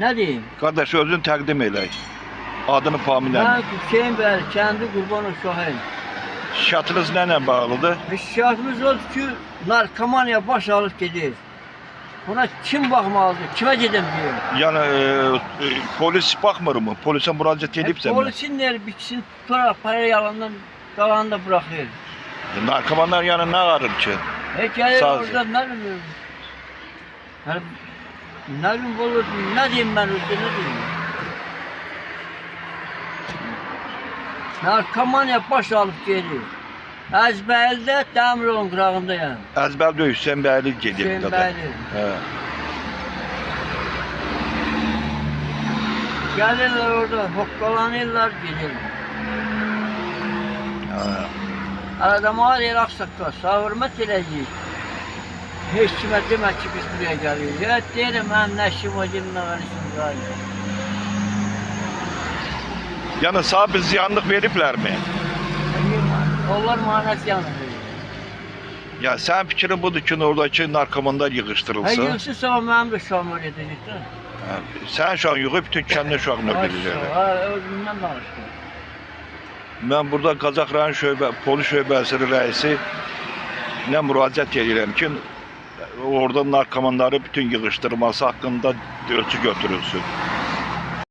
Ne diyeyim? Kardeş özün təqdim elə. Adını familiyanı. Ben Hüseyin Bey, kendi Kurbanı Şahin. Şikayətiniz nə bağlıdır? Şikayetimiz oldu ki, narkomaniya baş alıp gidiyor. Buna kim bakmalıdır, kime gidem diyor. Yəni polis baxmır mı? Polisə müraciət edibsən mi? Polisin der bitsin tutarak para yalandan kalanını da bırakıyor. Narkomanlar yəni nə arır ki? Gelir Sağ ol. orada ne bileyim. Yani ne bileyim olur, ne diyeyim ben orada, ne diyeyim. Narkomaniya baş alıp geliyor. Əzbərdə dəmir yolun qırağındayım. Əzbərdə Hüseyin Bəyli gedib. Hüseyin Bəyli. Hə. Gəlirlər orada, hoqqalanırlar, gedirlər. Hə. Adama deyir, Ağsaqqal, sağ hürmət eləyəcəyik. Heç kimə demə ki, biz buraya gəlirik. Ya deyirəm, mənim nəşim o gelin ağarışım qalır. Yəni sağ bir ziyanlıq veriblərmi? Onlar manəs yanır. Ya sənin fikrin budur ki, oradakı narkomanlar yığışdırılsın. Yığılsın sonra mənim də şamur edəcəkdir. Sən şu an yığıb bütün kəndin uşağına verirlər. Özümdən danışdım. Mən burada Qazax rayon polis şöbəsinin rəisi nə müraciət edirəm ki, orada narkomanları bütün yığışdırması haqqında ölçü götürülsün.